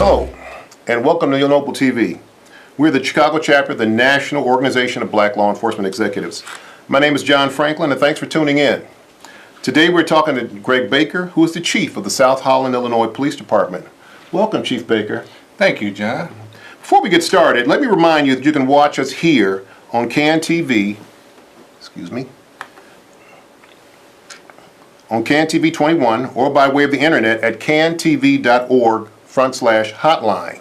Hello, and welcome to Noble TV. We're the Chicago chapter of the National Organization of Black Law Enforcement Executives. My name is John Franklin, and thanks for tuning in. Today we're talking to Greg Baker, who is the chief of the South Holland, Illinois Police Department. Welcome, Chief Baker. Thank you, John. Before we get started, let me remind you that you can watch us here on CAN TV, on CAN TV 21, or by way of the internet at cantv.org/hotline.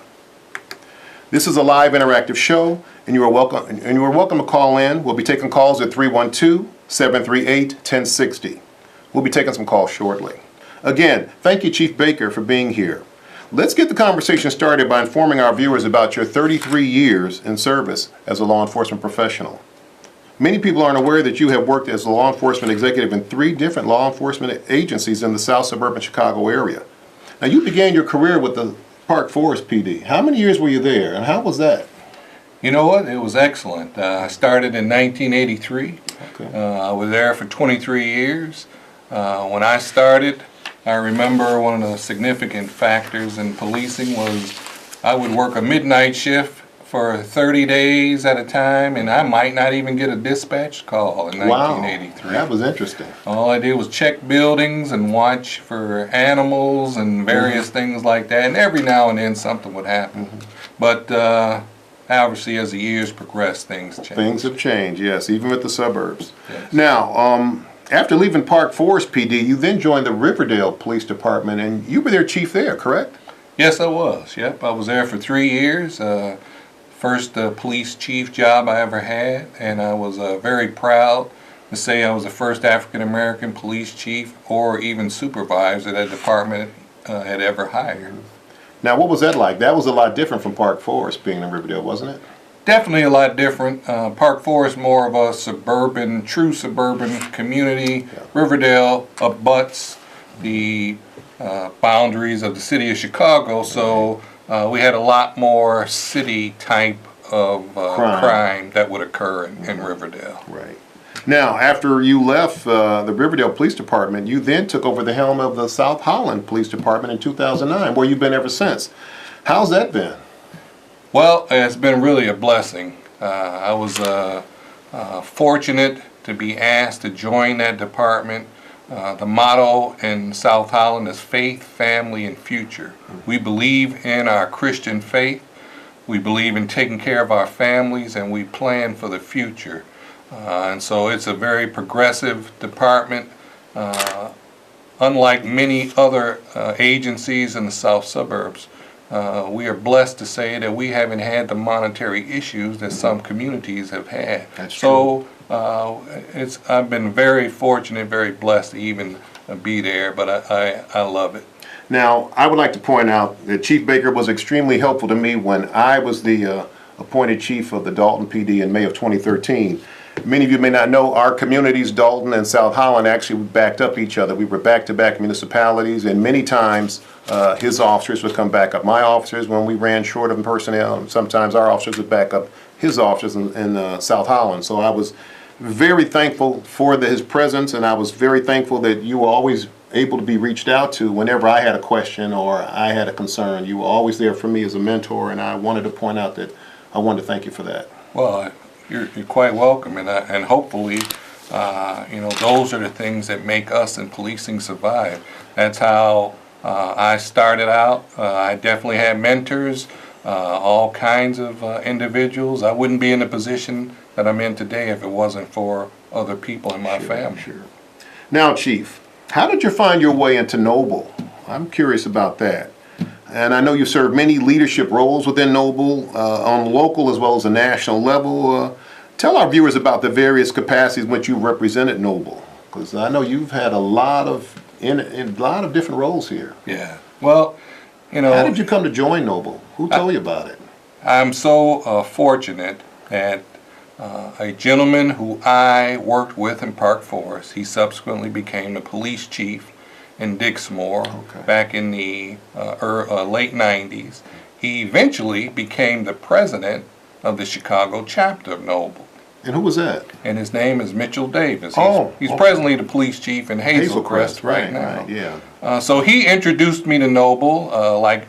This is a live interactive show, and you are welcome to call in. We'll be taking calls at 312-738-1060. We'll be taking some calls shortly. Again, thank you, Chief Baker, for being here. Let's get the conversation started by informing our viewers about your 33 years in service as a law enforcement professional. Many people aren't aware that you have worked as a law enforcement executive in 3 different law enforcement agencies in the South suburban Chicago area. Now, you began your career with the Park Forest PD. How many years were you there, and how was that? You know what? It was excellent. I started in 1983. Okay. I was there for 23 years. When I started, I remember one of the significant factors in policing was I would work a midnight shift for 30 days at a time, and I might not even get a dispatch call in 1983. Wow, that was interesting. All I did was check buildings and watch for animals and various things like that, and every now and then something would happen. But obviously, as the years progressed, things changed. Things have changed, yes, even with the suburbs. Yes. Now, after leaving Park Forest PD, you then joined the Riverdale Police Department, and you were their chief there, correct? Yes, I was. Yep, I was there for 3 years. First police chief job I ever had, and I was very proud to say I was the first African American police chief or even supervisor that department had ever hired. Now, what was that like? That was a lot different from Park Forest being in Riverdale, wasn't it? Definitely a lot different. Park Forest more of a true suburban community. Yeah. Riverdale abuts the boundaries of the city of Chicago, so we had a lot more city type of crime that would occur in Riverdale. Right. Now, after you left the Riverdale Police Department, you then took over the helm of the South Holland Police Department in 2009, where you've been ever since. How's that been? Well, it's been really a blessing. I was fortunate to be asked to join that department. The motto in South Holland is faith, family, and future. We believe in our Christian faith. We believe in taking care of our families, and we plan for the future. And so it's a very progressive department. Unlike many other agencies in the south suburbs, we are blessed to say that we haven't had the monetary issues that some communities have had. That's true. I've been very fortunate, very blessed to even be there, but I love it. Now, I would like to point out that Chief Baker was extremely helpful to me when I was the appointed chief of the Dalton PD in May of 2013. Many of you may not know our communities, Dalton and South Holland, actually backed up each other. We were back-to-back municipalities, and many times his officers would come back up my officers when we ran short of personnel, and sometimes our officers would back up his officers in South Holland. So I was very thankful for his presence, and I was very thankful that you were always able to be reached out to whenever I had a question or I had a concern. You were always there for me as a mentor, and I wanted to point out that I wanted to thank you for that. Well, you're quite welcome, and hopefully, those are the things that make us in policing survive. That's how I started out. I definitely had mentors, all kinds of individuals. I wouldn't be in the position that I'm in today if it wasn't for other people in my family. Sure. Now, Chief, how did you find your way into Noble? I'm curious about that. And I know you served many leadership roles within Noble on local as well as a national level. Tell our viewers about the various capacities in which you represented Noble, because I know you've had a lot of different roles here. Yeah. Well, how did you come to join Noble? Who told you about it? I'm so fortunate that a gentleman who I worked with in Park Forest, he subsequently became the police chief in Dixmoor back in the late 90s. He eventually became the president of the Chicago chapter of Noble. And who was that? And his name is Mitchell Davis. He's okay. presently the police chief in Hazelcrest right now. Right, yeah. So he introduced me to Noble, like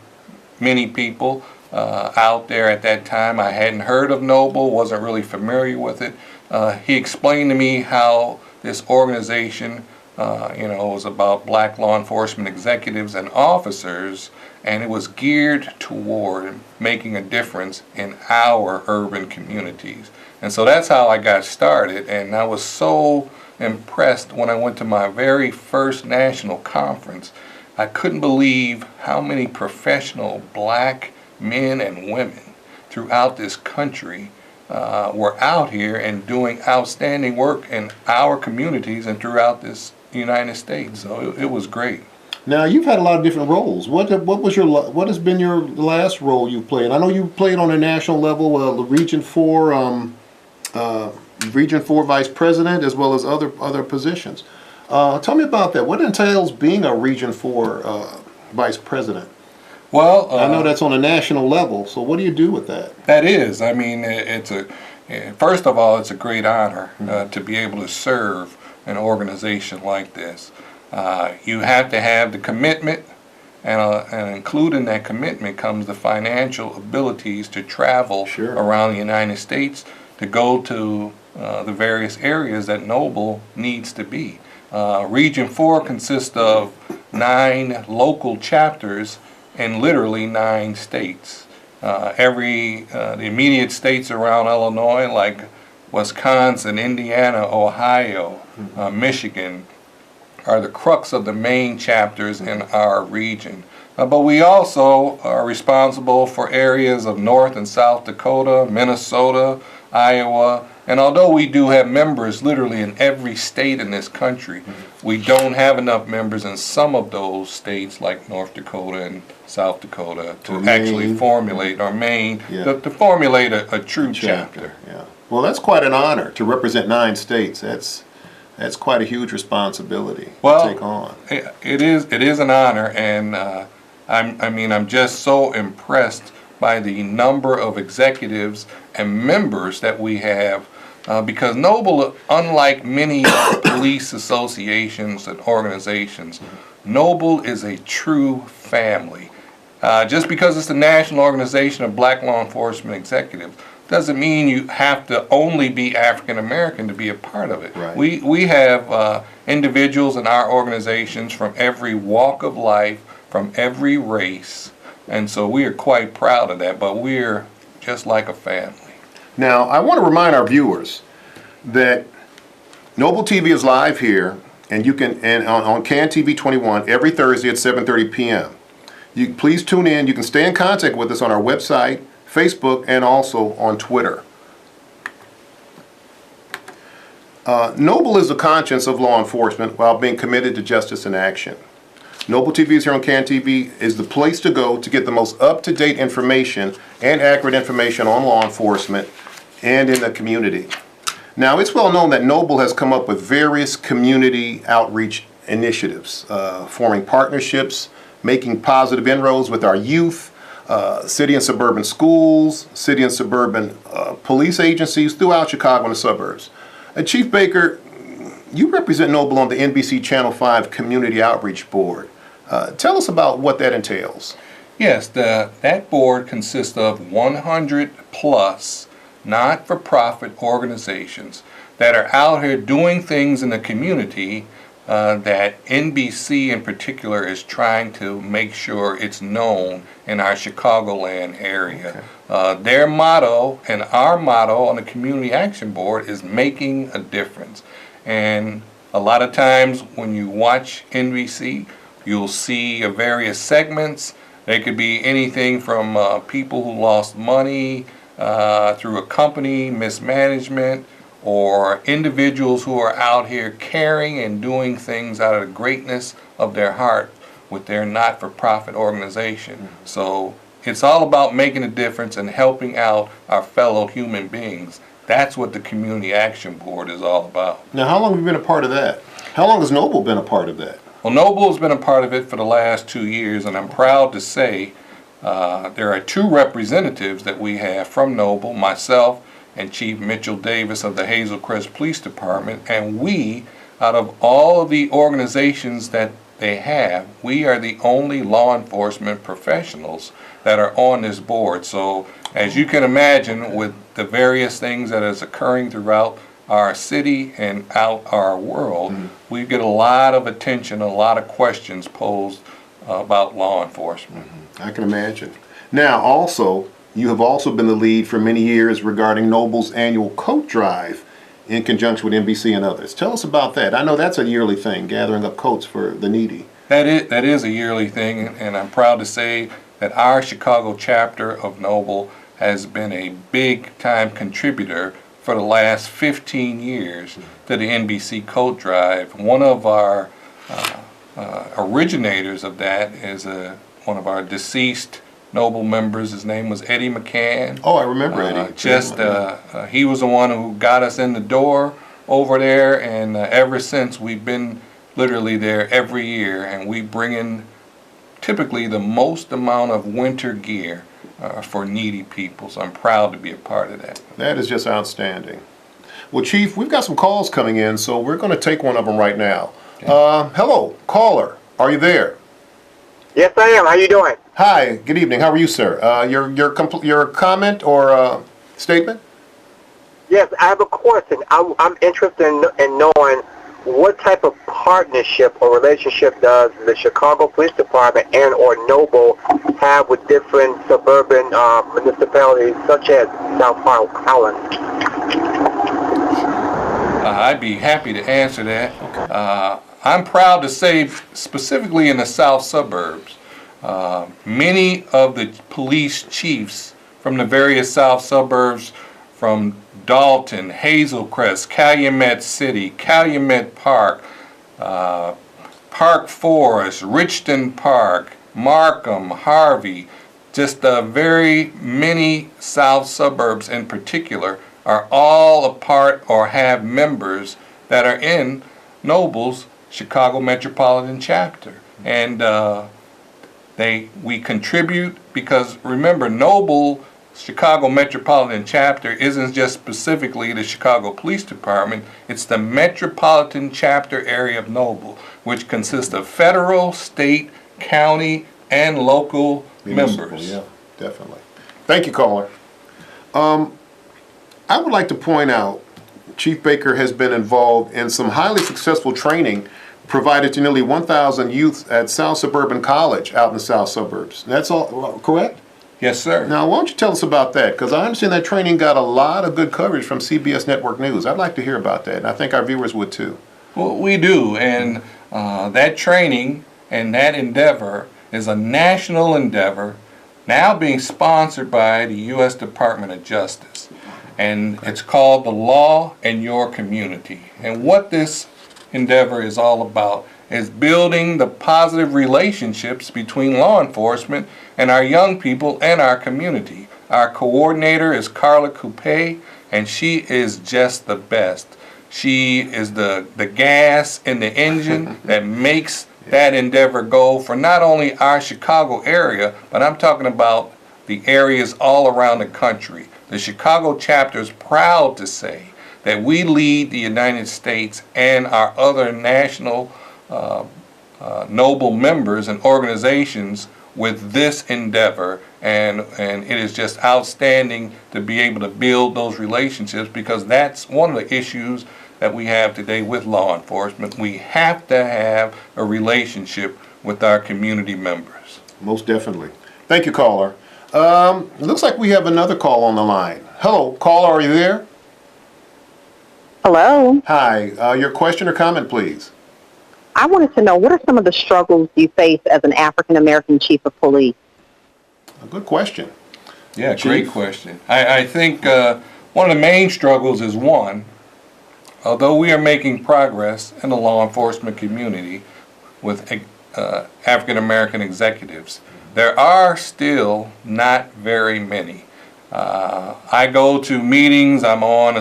many people out there at that time. I hadn't heard of Noble, wasn't really familiar with it. He explained to me how this organization, was about black law enforcement executives and officers, and it was geared toward making a difference in our urban communities. And so that's how I got started, and I was so impressed when I went to my very first national conference. I couldn't believe how many professional black men and women throughout this country were out here and doing outstanding work in our communities and throughout this United States. So it was great. Now, you've had a lot of different roles. What has been your last role you played? I know you played on a national level, the Region 4 Vice President, as well as other positions. Tell me about that. What entails being a Region 4 Vice President? Well, I know that's on a national level, so what do you do with that? That is, I mean, first of all, it's a great honor to be able to serve an organization like this. You have to have the commitment, and including that commitment comes the financial abilities to travel around the United States to go to the various areas that Noble needs to be. Region 4 consists of 9 local chapters in literally 9 states. The immediate states around Illinois, like Wisconsin, Indiana, Ohio, Michigan, are the crux of the main chapters in our region. But we also are responsible for areas of North and South Dakota, Minnesota, Iowa, and although we do have members literally in every state in this country, we don't have enough members in some of those states like North Dakota and South Dakota to actually formulate, or Maine, to formulate a true chapter. Yeah. Well, that's quite an honor to represent 9 states. That's quite a huge responsibility to take on. It is an honor, and I'm just so impressed by the number of executives and members that we have, because Noble, unlike many police associations and organizations, Noble is a true family. Just because it's a national organization of black law enforcement executives doesn't mean you have to only be African American to be a part of it. Right. We have individuals in our organizations from every walk of life, from every race, and so we are quite proud of that, but we're just like a family. Now, I want to remind our viewers that Noble TV is live here, and you can on CAN TV 21 every Thursday at 7:30 p.m. You please tune in. You can stay in contact with us on our website, Facebook, and also on Twitter. Noble is the conscience of law enforcement while being committed to justice and action. Noble TV is here on CAN TV is the place to go to get the most up-to-date information and accurate information on law enforcement and in the community. Now, it's well known that Noble has come up with various community outreach initiatives, forming partnerships, making positive inroads with our youth, city and suburban schools, city and suburban police agencies throughout Chicago and the suburbs. Chief Baker, you represent Noble on the NBC Channel 5 Community Outreach Board. Tell us about what that entails. Yes, that board consists of 100 plus not-for-profit organizations that are out here doing things in the community that NBC in particular is trying to make sure it's known in our Chicagoland area. Okay. Their motto and our motto on the Community Action Board is making a difference. And a lot of times when you watch NBC, you'll see various segments. They could be anything from people who lost money through a company mismanagement, or individuals who are out here caring and doing things out of the greatness of their heart with their not-for-profit organization. So it's all about making a difference and helping out our fellow human beings. That's what the Community Action Board is all about. Now, how long have you been a part of that? How long has Noble been a part of that? Well, Noble has been a part of it for the last 2 years, and I'm proud to say there are 2 representatives that we have from Noble, myself and Chief Mitchell Davis of the Hazel Crest Police Department, and we, out of all of the organizations that they have. We are the only law enforcement professionals that are on this board. So as you can imagine, with the various things that is occurring throughout our city and out our world, we get a lot of attention, a lot of questions posed about law enforcement. I can imagine. Now, also, you have also been the lead for many years regarding Noble's annual coat drive in conjunction with NBC and others. Tell us about that. I know that's a yearly thing, gathering up coats for the needy. That is a yearly thing, and I'm proud to say that our Chicago chapter of Noble has been a big-time contributor for the last 15 years to the NBC Coat Drive. One of our originators of that is one of our deceased Noble members. His name was Eddie McCann. Oh, I remember Eddie. He was the one who got us in the door over there, and ever since we've been literally there every year, and we bring in typically the most amount of winter gear for needy people. So I'm proud to be a part of that. That is just outstanding. Well, Chief, we've got some calls coming in, so we're going to take one of them right now. Okay. Hello, caller. Are you there? Yes, I am. How you doing? Hi. Good evening. How are you, sir? Your comment or statement? Yes, I have a question. I'm interested in knowing what type of partnership or relationship does the Chicago Police Department and or Noble have with different suburban municipalities such as South Holland? I'd be happy to answer that. Okay. I'm proud to say, specifically in the south suburbs, many of the police chiefs from the various south suburbs, from Dalton, Hazelcrest, Calumet City, Calumet Park, Park Forest, Richton Park, Markham, Harvey, just very many south suburbs in particular are all a part or have members that are in Noble's Chicago Metropolitan Chapter. And we contribute because, remember, Noble Chicago Metropolitan Chapter isn't just specifically the Chicago Police Department, it's the Metropolitan Chapter area of Noble, which consists of federal, state, county, and local members. Yeah, definitely. Thank you, caller. I would like to point out Chief Baker has been involved in some highly successful training provided to nearly 1,000 youth at South Suburban College out in the south suburbs. That's all correct? Yes, sir. Now, why don't you tell us about that? Because I understand that training got a lot of good coverage from CBS Network News. I'd like to hear about that, and I think our viewers would too. Well, we do, and that training and that endeavor is a national endeavor now being sponsored by the U.S. Department of Justice. And it's called The Law in Your Community. And what this endeavor is all about is building the positive relationships between law enforcement and our young people and our community. Our coordinator is Carla Coupe, and she is just the best. She is the gas in the engine that makes that endeavor go for not only our Chicago area, but I'm talking about the areas all around the country. The Chicago chapter is proud to say that we lead the United States and our other national Noble members and organizations with this endeavor, and it is just outstanding to be able to build those relationships, because that's one of the issues that we have today with law enforcement. We have to have a relationship with our community members. Most definitely. Thank you, caller. It looks like we have another call on the line. Hello, caller, are you there? Hello. Hi, your question or comment, please. I wanted to know, what are some of the struggles you face as an African-American chief of police? A good question. Yeah, Chief? great question. I think one of the main struggles is one, although we are making progress in the law enforcement community with African-American executives, there are still not very many. I go to meetings, I'm on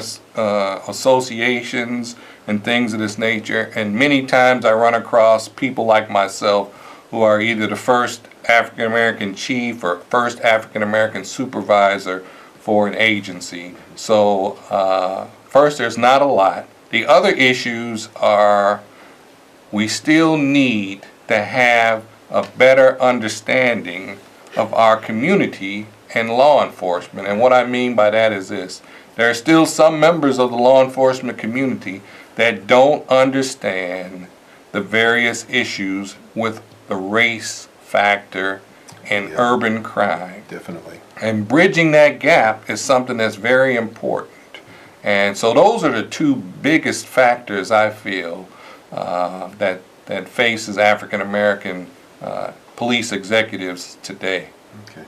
associations and things of this nature, and many times I run across people like myself who are either the first African-American chief or first African-American supervisor for an agency. So first, there's not a lot. The other issues are we still need to have a better understanding of our community and law enforcement. And what I mean by that is this: there are still some members of the law enforcement community that don't understand the various issues with the race factor and urban crime. Definitely. And bridging that gap is something that's very important. And so those are the two biggest factors I feel that faces African American police executives today. Okay.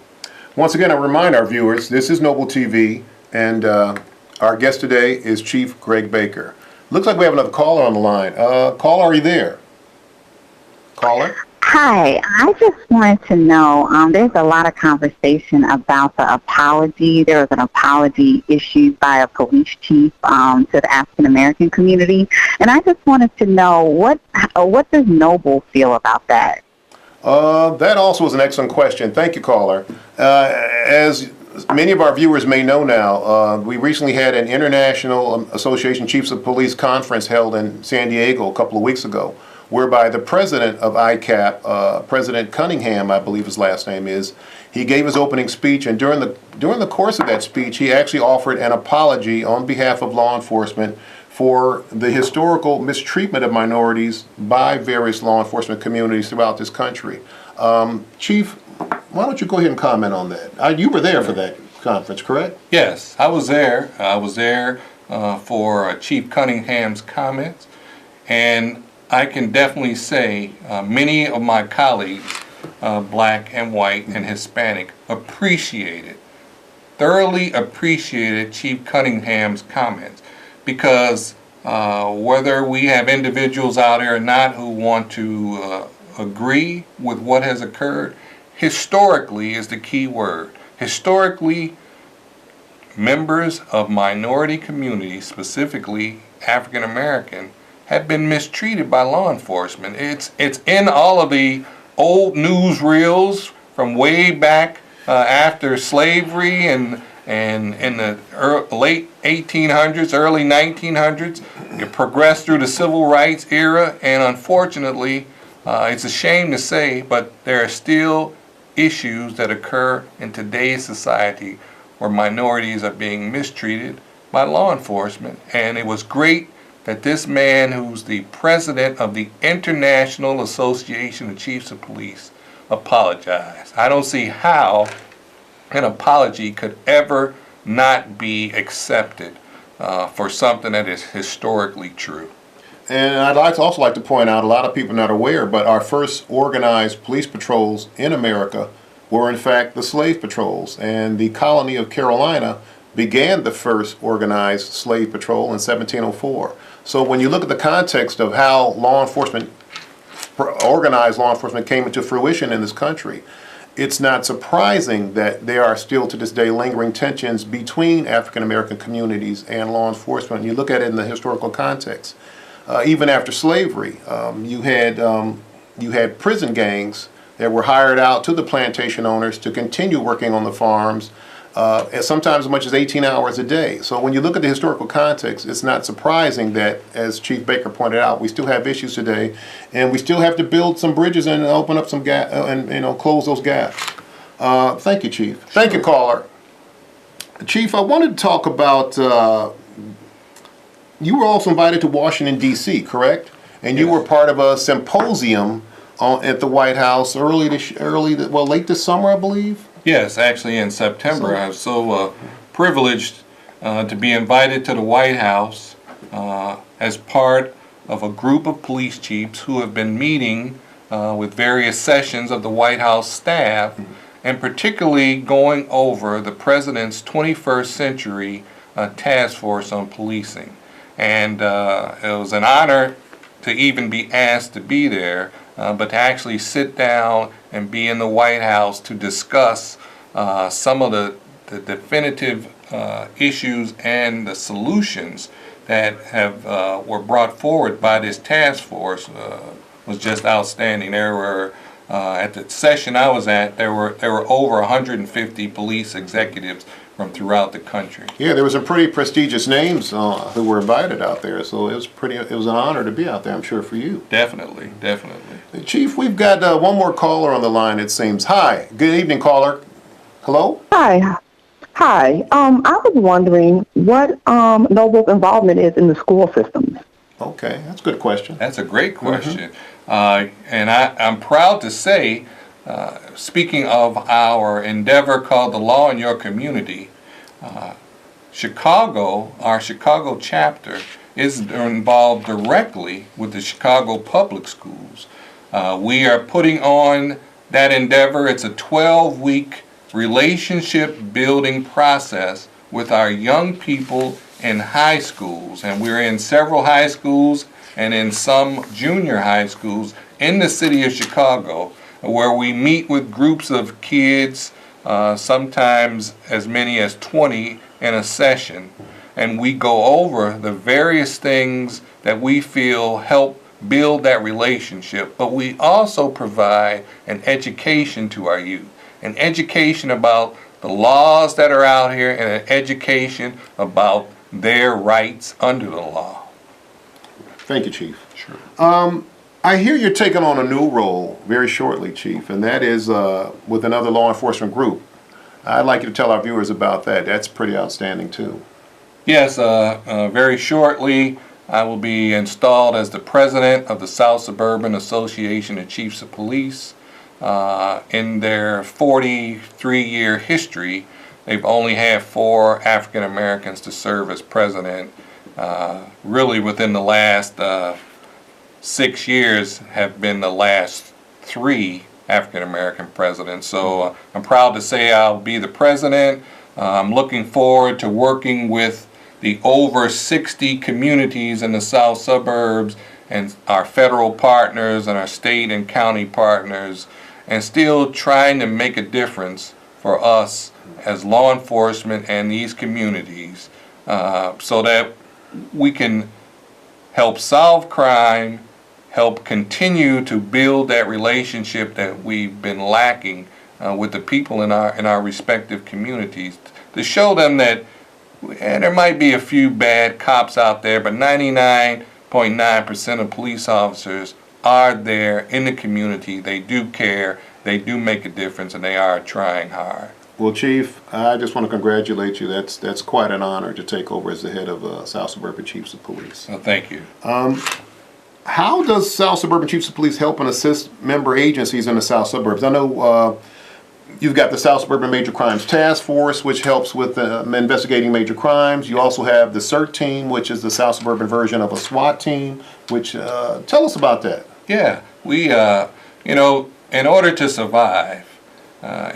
Once again, I remind our viewers, this is Noble TV, and our guest today is Chief Greg Baker. Looks like we have another caller on the line. Caller, are you there? Caller? Hi, I just wanted to know, there's a lot of conversation about the apology. There was an apology issued by a police chief to the African American community, and I just wanted to know what does Noble feel about that? That also is an excellent question. Thank you, caller. As many of our viewers may know now, we recently had an International Association Chiefs of Police conference held in San Diego a couple of weeks ago, whereby the president of ICAP, President Cunningham, I believe his last name is, he gave his opening speech, and during the course of that speech, he actually offered an apology on behalf of law enforcement for the historical mistreatment of minorities by various law enforcement communities throughout this country. Chief, why don't you go ahead and comment on that? You were there for that conference, correct? Yes, I was there. I was there for Chief Cunningham's comments, and I can definitely say many of my colleagues, black and white and Hispanic, thoroughly appreciated Chief Cunningham's comments, because whether we have individuals out there or not who want to agree with what has occurred, historically is the key word. Historically, members of minority communities, specifically African American, have been mistreated by law enforcement. It's in all of the old newsreels from way back after slavery and in the late 1800s, early 1900s. It progressed through the civil rights era, and unfortunately, it's a shame to say, but there are still issues that occur in today's society where minorities are being mistreated by law enforcement. And it was great that this man, who's the president of the International Association of Chiefs of Police, apologized. I don't see how an apology could ever not be accepted for something that is historically true. And I'd also like to point out, a lot of people are not aware, but our first organized police patrols in America were in fact the slave patrols. And the colony of Carolina began the first organized slave patrol in 1704. So when you look at the context of how organized law enforcement came into fruition in this country, it's not surprising that there are still to this day lingering tensions between African American communities and law enforcement. You look at it in the historical context. Even after slavery, you had prison gangs that were hired out to the plantation owners to continue working on the farms, sometimes as much as 18 hours a day. So when you look at the historical context, it's not surprising that, as Chief Baker pointed out, we still have issues today, and we still have to build some bridges and open up some gaps and close those gaps. Thank you, Chief. Thank you, caller. Chief, I wanted to talk about. You were also invited to Washington, D.C., correct? And you were part of a symposium at the White House late this summer, I believe? Yes, actually in September. I was so privileged to be invited to the White House as part of a group of police chiefs who have been meeting with various sessions of the White House staff, and particularly going over the President's 21st Century Task Force on Policing. And it was an honor to even be asked to be there, but to actually sit down and be in the White House to discuss some of the definitive issues and the solutions that were brought forward by this task force was just outstanding. There were at the session I was at, there were over 150 police executives from throughout the country. Yeah, there were some pretty prestigious names who were invited out there, so it was an honor to be out there, I'm sure, for you. Definitely, definitely. Chief, we've got one more caller on the line, it seems. Hi, good evening, caller. Hello? Hi. Hi. I was wondering what Noble's involvement is in the school systems. Okay, that's a good question. That's a great question. And I'm proud to say, speaking of our endeavor called the Law in Your Community, Chicago, our Chicago chapter, is involved directly with the Chicago Public Schools. We are putting on that endeavor. It's a 12-week relationship building process with our young people in high schools. And we're in several high schools and in some junior high schools in the city of Chicago, where we meet with groups of kids, sometimes as many as 20 in a session, and we go over the various things that we feel help build that relationship. But we also provide an education to our youth, an education about the laws that are out here, and an education about their rights under the law. Thank you, Chief. Sure. I hear you're taking on a new role very shortly, Chief, and that is with another law enforcement group. I'd like you to tell our viewers about that. That's pretty outstanding, too. Yes, very shortly I will be installed as the president of the South Suburban Association of Chiefs of Police. In their 43-year history, they've only had 4 African Americans to serve as president. Really within the last 6 years have been the last 3 African American presidents. So I'm proud to say I'll be the president. I'm looking forward to working with the over 60 communities in the south suburbs and our federal partners and our state and county partners, and still trying to make a difference for us as law enforcement and these communities, so that we can help solve crime, help continue to build that relationship that we've been lacking with the people in our respective communities, to show them that there might be a few bad cops out there, but 99.9% of police officers are there in the community. They do care, they do make a difference, and they are trying hard. Well, Chief, I just want to congratulate you. That's quite an honor to take over as the head of South Suburban Chiefs of Police. Well, thank you. How does South Suburban Chiefs of Police help and assist member agencies in the South Suburbs? I know you've got the South Suburban Major Crimes Task Force, which helps with investigating major crimes. You also have the CERT team, which is the South Suburban version of a SWAT team, which, tell us about that. Yeah, we, in order to survive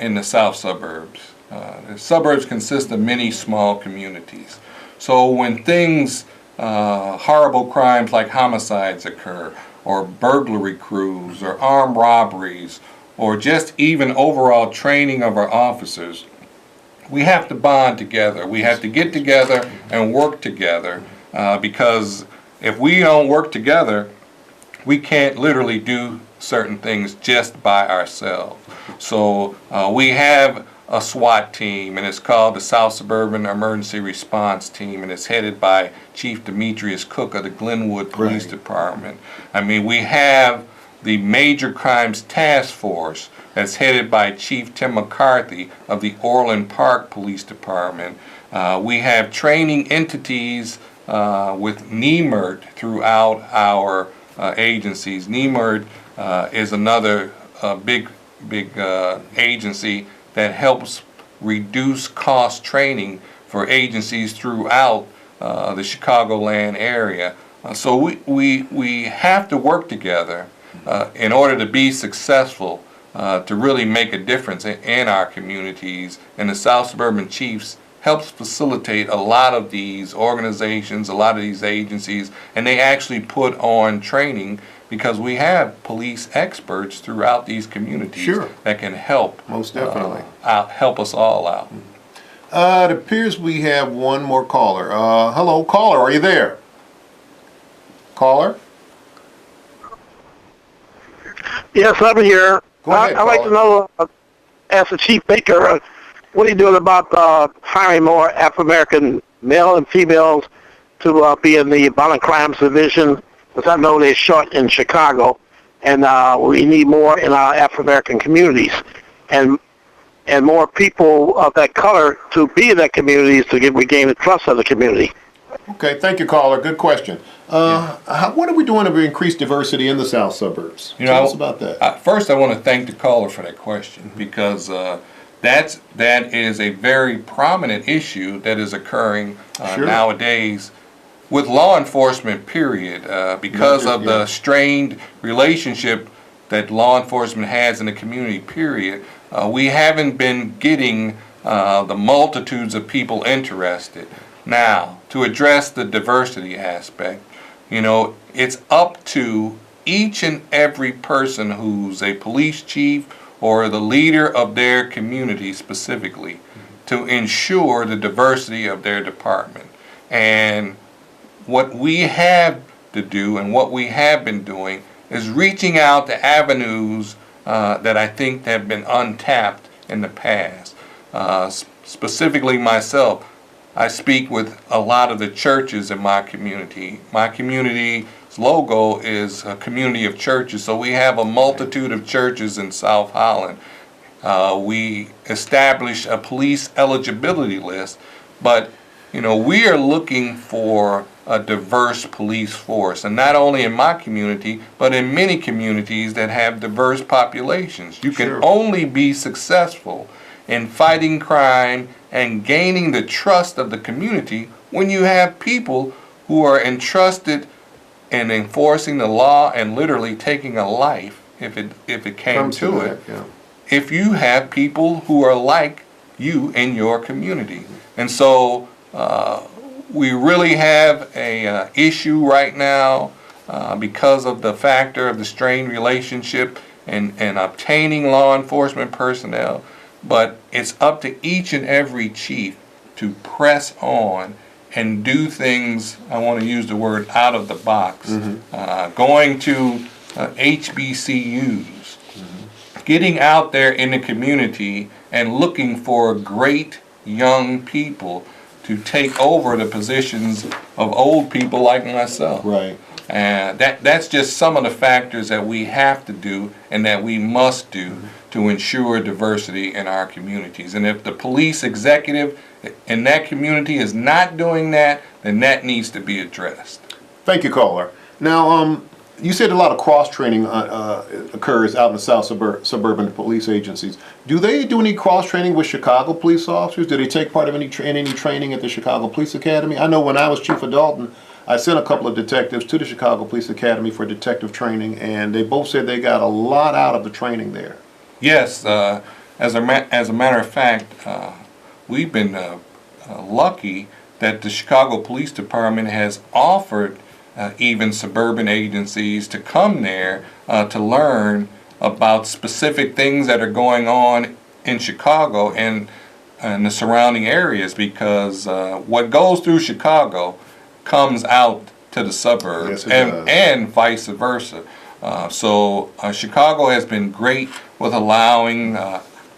in the South Suburbs, the suburbs consist of many small communities. So when things, horrible crimes like homicides occur, or burglary crews, or armed robberies, or just even overall training of our officers, we have to bond together. We have to get together and work together, because if we don't work together, we can't literally do certain things just by ourselves. So we have a SWAT team, and it's called the South Suburban Emergency Response Team, and it's headed by Chief Demetrius Cook of the Glenwood Police Department. I mean, we have the Major Crimes Task Force that's headed by Chief Tim McCarthy of the Orland Park Police Department. We have training entities with NEMERT throughout our agencies. NEMERT is another big agency that helps reduce cost training for agencies throughout the Chicagoland area. So we have to work together in order to be successful, to really make a difference in our communities. And the South Suburban Chiefs helps facilitate a lot of these organizations, a lot of these agencies, and they actually put on training, because we have police experts throughout these communities that can help. Most definitely. Help us all out. It appears we have one more caller. Hello, caller, are you there? Caller? Yes, I'm here. Go ahead, I'd like to know, as the Chief Baker, what are you doing about hiring more African-American male and females to be in the violent crimes division? Because I know they're short in Chicago. and we need more in our African-American communities, and more people of that color to be in that community to regain the trust of the community. Okay, thank you, caller. Good question. What are we doing to increase diversity in the South suburbs? Tell us about that. First, I want to thank the caller for that question, because that is a very prominent issue that is occurring nowadays with law enforcement, period, because of the strained relationship that law enforcement has in the community, period. We haven't been getting the multitudes of people interested. Now, to address the diversity aspect, it's up to each and every person who's a police chief or the leader of their community specifically to ensure the diversity of their department. And what we have to do and what we have been doing is reaching out to avenues that I think have been untapped in the past. Specifically myself, I speak with a lot of the churches in my community. My community's logo is a community of churches, so we have a multitude of churches in South Holland. We established a police eligibility list, but we are looking for a diverse police force, and not only in my community, but in many communities that have diverse populations. You can only be successful in fighting crime and gaining the trust of the community when you have people who are entrusted in enforcing the law and literally taking a life if it came to it. If you have people who are like you in your community. And so we really have a issue right now because of the factor of the strained relationship and obtaining law enforcement personnel. But it's up to each and every chief to press on and do things, I want to use the word, out of the box. Going to HBCUs, getting out there in the community and looking for great young people to take over the positions of old people like myself. Right. And that's just some of the factors that we have to do and that we must do to ensure diversity in our communities. And if the police executive in that community is not doing that, then that needs to be addressed. Thank you, caller. Now, you said a lot of cross-training occurs out in the South suburban police agencies. Do they do any cross-training with Chicago police officers? Do they take part of any training at the Chicago Police Academy? I know when I was chief of Dalton, I sent a couple of detectives to the Chicago Police Academy for detective training, and they both said they got a lot out of the training there. Yes, as a matter of fact, we've been lucky that the Chicago Police Department has offered even suburban agencies to come there to learn about specific things that are going on in Chicago and the surrounding areas, because what goes through Chicago comes out to the suburbs, and vice versa. So Chicago has been great with allowing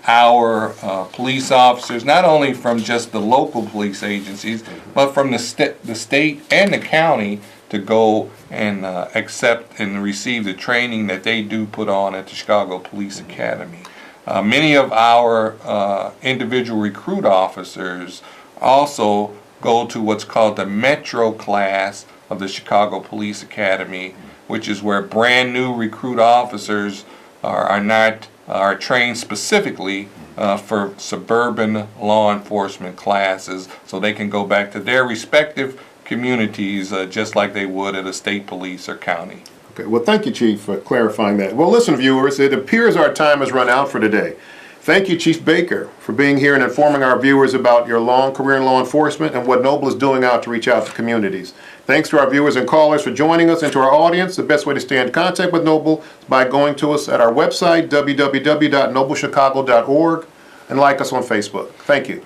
our police officers, not only from just the local police agencies, but from the state and the county, to go and accept and receive the training that they do put on at the Chicago Police Academy. Many of our individual recruit officers also go to what's called the Metro class of the Chicago Police Academy, which is where brand new recruit officers are trained specifically for suburban law enforcement classes, so they can go back to their respective communities just like they would at a state police or county. Okay, well, thank you, Chief, for clarifying that. Well, listen, viewers, it appears our time has run out for today. Thank you, Chief Baker, for being here and informing our viewers about your long career in law enforcement and what Noble is doing out to reach out to communities. Thanks to our viewers and callers for joining us, and to our audience. The best way to stay in contact with Noble is by going to us at our website, www.noblechicago.org, and like us on Facebook. Thank you.